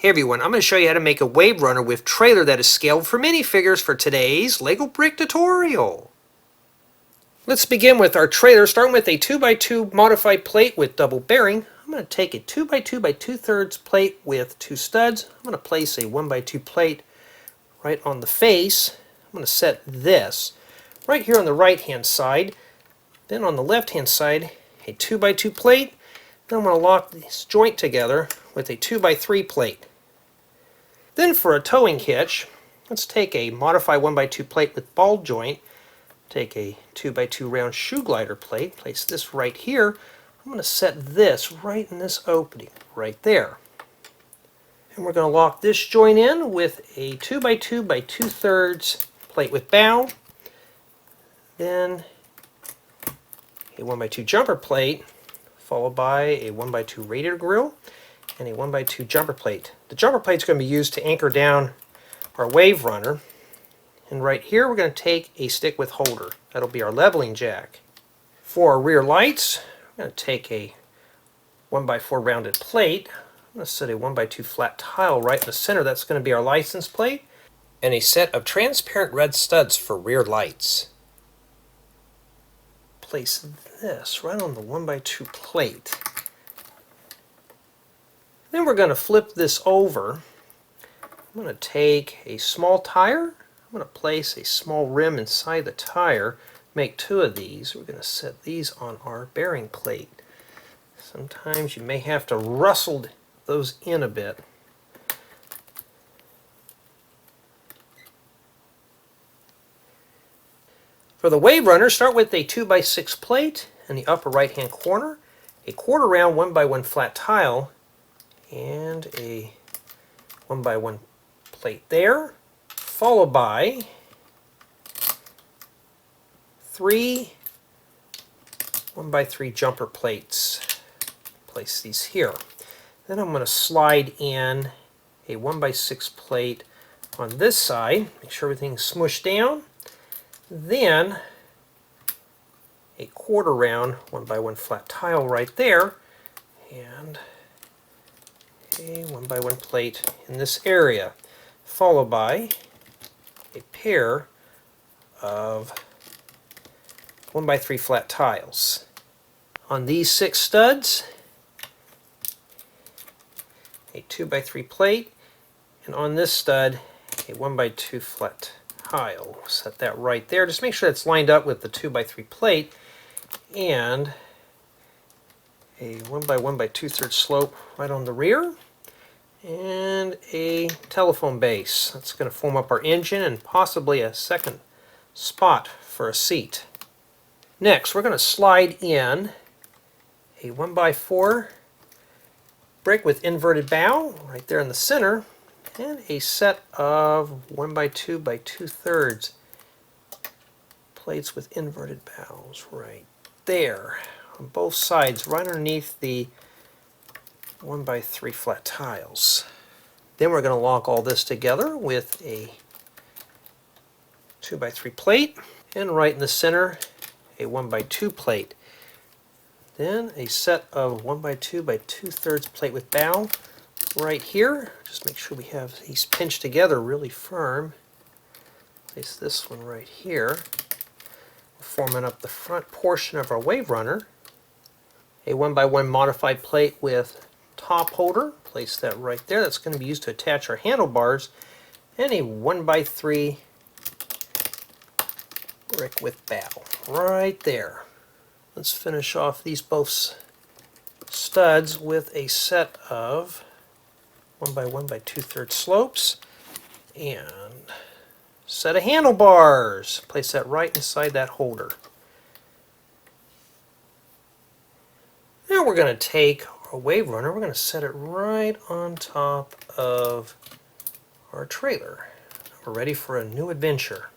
Hey everyone, I'm going to show you how to make a wave runner with trailer that is scaled for minifigures for today's LEGO brick tutorial. Let's begin with our trailer, starting with a 2x2 modified plate with double bearing. I'm going to take a 2x2 by 2/3 plate with two studs. I'm going to place a 1x2 plate right on the face. I'm going to set this right here on the right hand side. Then on the left hand side, a 2x2 plate. Then I'm going to lock this joint together with a 2x3 plate. Then for a towing hitch, let's take a modified 1x2 plate with ball joint, take a 2x2 round shoe glider plate, place this right here. I'm going to set this right in this opening, right there. And we're going to lock this joint in with a 2x2 by 2/3 plate with bow, then a 1x2 jumper plate, followed by a 1x2 radiator grill, and a 1x2 jumper plate. The jumper plate is going to be used to anchor down our wave runner. And right here we're going to take a stick with holder. That'll be our leveling jack. For our rear lights, we're going to take a 1x4 rounded plate. I'm going to set a 1x2 flat tile right in the center. That's going to be our license plate. And a set of transparent red studs for rear lights. Place this right on the 1x2 plate. Then we're going to flip this over. I'm going to take a small tire. I'm going to place a small rim inside the tire. Make two of these. We're going to set these on our bearing plate. Sometimes you may have to rustle those in a bit. For the wave runner, start with a 2x6 plate in the upper right hand corner, a 1/4 round 1x1 flat tile, and a 1x1 plate there, followed by 3 1x3 jumper plates. Place these here. Then I'm going to slide in a 1x6 plate on this side, make sure everything's smushed down. Then a 1/4 round 1x1 flat tile right there, and a 1x1 plate in this area, followed by a pair of 1x3 flat tiles. On these 6 studs, a 2x3 plate, and on this stud, a 1x2 flat tile. Set that right there. Just make sure it's lined up with the 2x3 plate, and a 1x1 by 2/3 slope right on the rear, and a telephone base. That's going to form up our engine and possibly a second spot for a seat. Next, we're going to slide in a 1x4 brick with inverted bow right there in the center, and a set of 1x2 by 2/3 plates with inverted bows right there on both sides, right underneath the 1x3 flat tiles. Then we're going to lock all this together with a 2x3 plate, and right in the center a 1x2 plate. Then a set of 1x2 by 2/3 plate with bow right here. Just make sure we have these pinched together really firm. Place this one right here, forming up the front portion of our wave runner. A 1x1 modified plate with top holder, place that right there. That's going to be used to attach our handlebars, and a 1x3 brick with bow right there. Let's finish off these both studs with a set of 1x1 by 2/3 slopes and set of handlebars. Place that right inside that holder. Now we're going to take our wave runner, we're going to set it right on top of our trailer. We're ready for a new adventure.